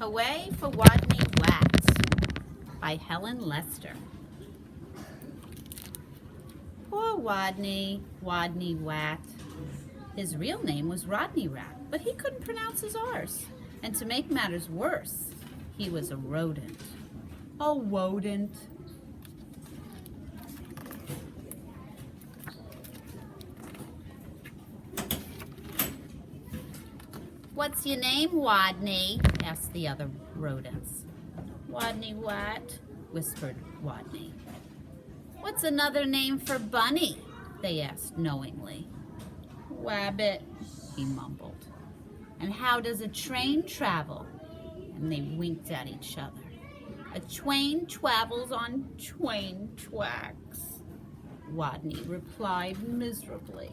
Hooray for Wodney Wat by Helen Lester. Poor Wodney Wat. His real name was Rodney Rat, but he couldn't pronounce his R's. And to make matters worse, he was a rodent. A wodent. "What's your name, Wodney?" asked the other rodents. "Wodney Wat," whispered Wodney. "What's another name for bunny?" they asked knowingly. "Wabbit," he mumbled. "And how does a train travel?" And they winked at each other. "A twain travels on twain tracks," Wodney replied miserably.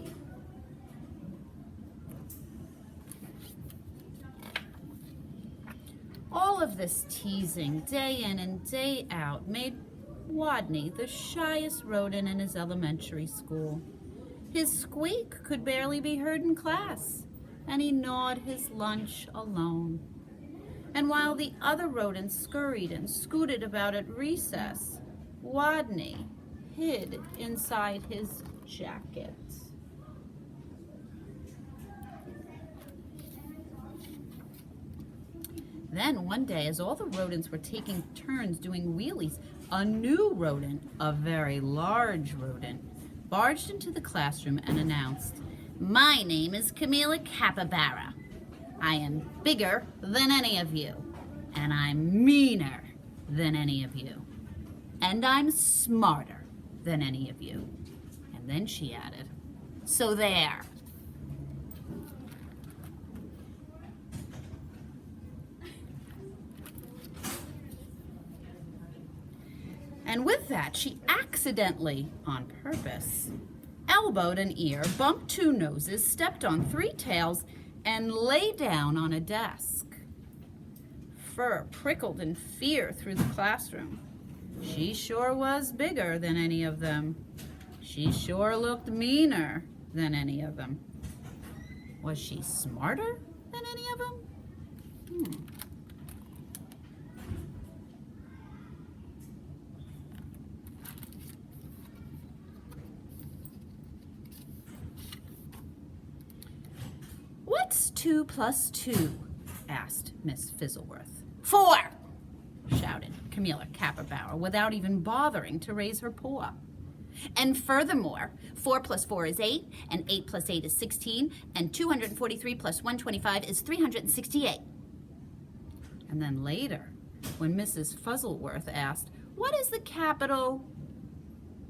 All of this teasing, day in and day out, made Wodney the shyest rodent in his elementary school. His squeak could barely be heard in class, and he gnawed his lunch alone. And while the other rodents scurried and scooted about at recess, Wodney hid inside his jacket. Then one day, as all the rodents were taking turns doing wheelies, a new rodent, a very large rodent, barged into the classroom and announced, "My name is Camila Capybara. I am bigger than any of you, and I'm meaner than any of you, and I'm smarter than any of you." And then she added, "So there." And with that, she accidentally, on purpose, elbowed an ear, bumped two noses, stepped on three tails, and lay down on a desk. Fur prickled in fear through the classroom. She sure was bigger than any of them. She sure looked meaner than any of them. Was she smarter than any of them? "What's 2 plus 2? Asked Miss Fizzleworth. "4, shouted Camila Capybara without even bothering to raise her paw. "And furthermore, 4 plus 4 is 8, and 8 plus 8 is 16, and 243 plus 125 is 368. And then later, when Mrs. Fuzzleworth asked, "What is the capital?"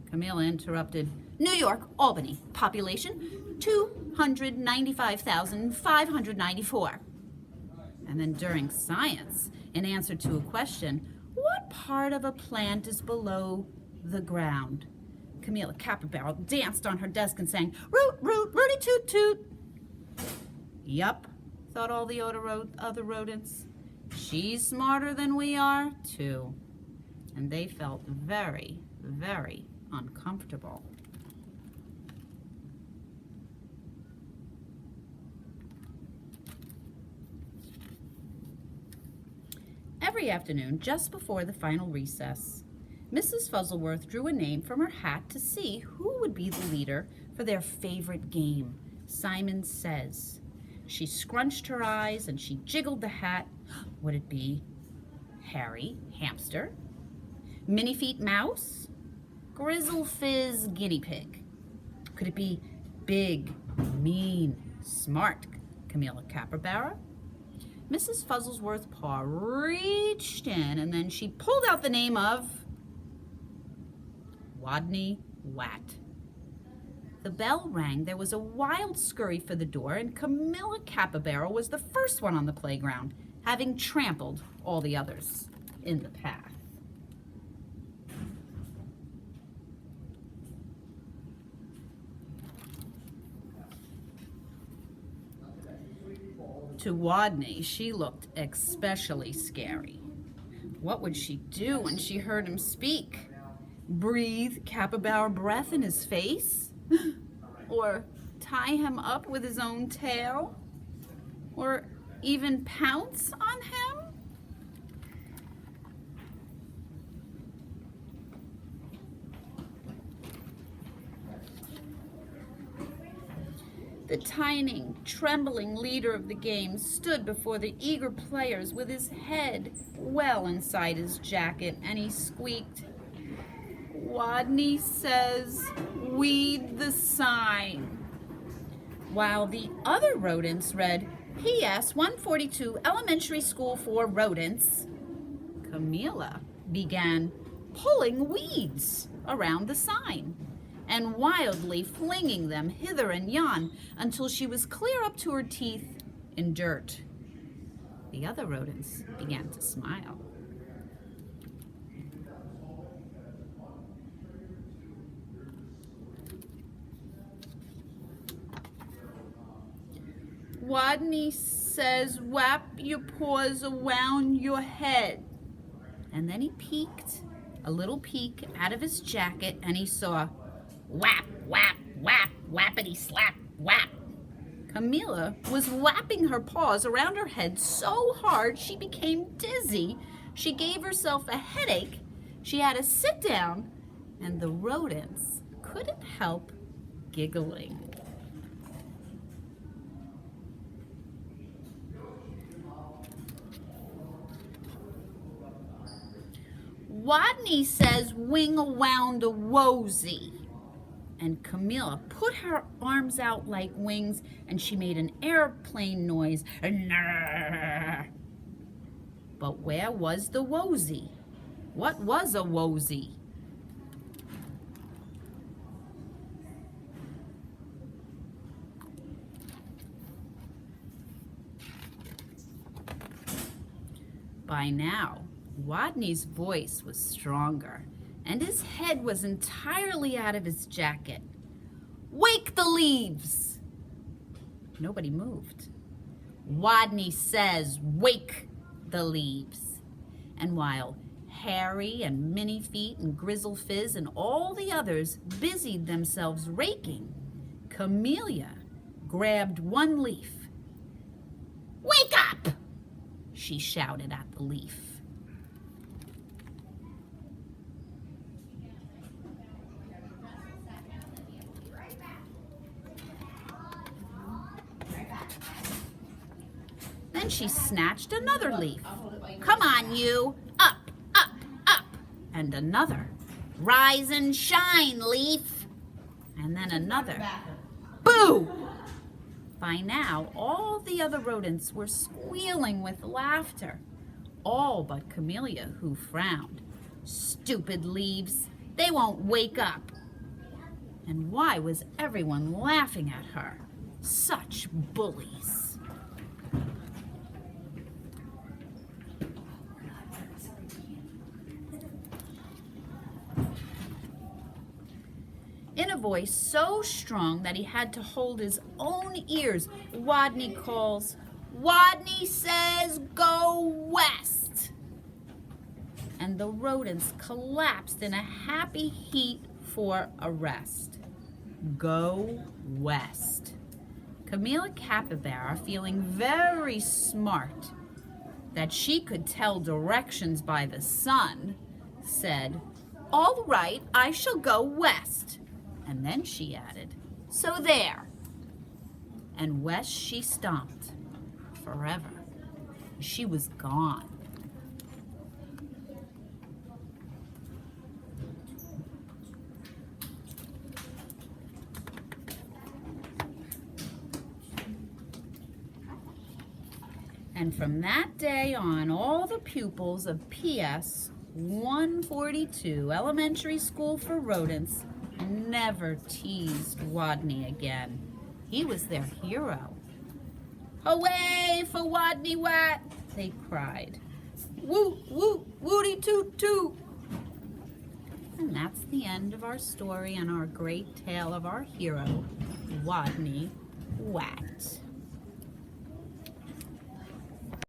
Camila interrupted, "New York, Albany, population 295,594. And then during science, in answer to a question, "What part of a plant is below the ground?" Camila Capybara danced on her desk and sang, "Root, root, rooty toot toot." Yup, thought all the other rodents. She's smarter than we are, too. And they felt very, very uncomfortable. Every afternoon, just before the final recess, Mrs. Fuzzleworth drew a name from her hat to see who would be the leader for their favorite game, Simon Says. She scrunched her eyes and she jiggled the hat. Would it be Harry, hamster? Minifeet, mouse? Grizzle Fizz, guinea pig? Could it be big, mean, smart Camila Capybara? Mrs. Fuzzleworth's paw reached in and then she pulled out the name of Wodney Wat. The bell rang, there was a wild scurry for the door, and Camila Capybara was the first one on the playground, having trampled all the others in the path. To Wodney, she looked especially scary. What would she do when she heard him speak? Breathe capybara breath in his face? Or tie him up with his own tail? Or even pounce on him? The tiny, trembling leader of the game stood before the eager players with his head well inside his jacket, and he squeaked, "Wodney says, weed the sign," while the other rodents read, "P.S. 142 Elementary School for Rodents." Camilla began pulling weeds around the sign and wildly flinging them hither and yon until she was clear up to her teeth in dirt. The other rodents began to smile. "Wodney says, wrap your paws around your head." And then he peeked, a little peek out of his jacket, and he saw, "Whap, whap, whap, whappity slap, whap." Camilla was whapping her paws around her head so hard she became dizzy. She gave herself a headache. She had to sit down, and the rodents couldn't help giggling. "Wodney says wing around a rosy." And Camilla put her arms out like wings, and she made an airplane noise. But where was the wosy? What was a wosy? By now, Wodney's voice was stronger, and his head was entirely out of his jacket. "Wake the leaves!" Nobody moved. "Wodney says, wake the leaves." And while Harry and Minnie Feet and Grizzle Fizz and all the others busied themselves raking, Camellia grabbed one leaf. "Wake up!" she shouted at the leaf. Then she snatched another leaf. "Come on, you! Up, up, up!" And another. "Rise and shine, leaf!" And then another. Boo! By now, all the other rodents were squealing with laughter. All but Camellia, who frowned. "Stupid leaves! They won't wake up!" And why was everyone laughing at her? Such bullies! In a voice so strong that he had to hold his own ears, Wodney calls, "Wodney says, go west!" And the rodents collapsed in a happy heap for a rest. Go west. Camilla Capybara, feeling very smart that she could tell directions by the sun, said, "All right, I shall go west." And then she added, "So there." And west she stomped, forever. She was gone. And from that day on, all the pupils of PS 142 Elementary School for Rodents never teased Wodney again. He was their hero. "Hooray for Wodney Wat!" they cried. "Woot, woot, wooty toot toot!" And that's the end of our story and our great tale of our hero, Wodney Wat.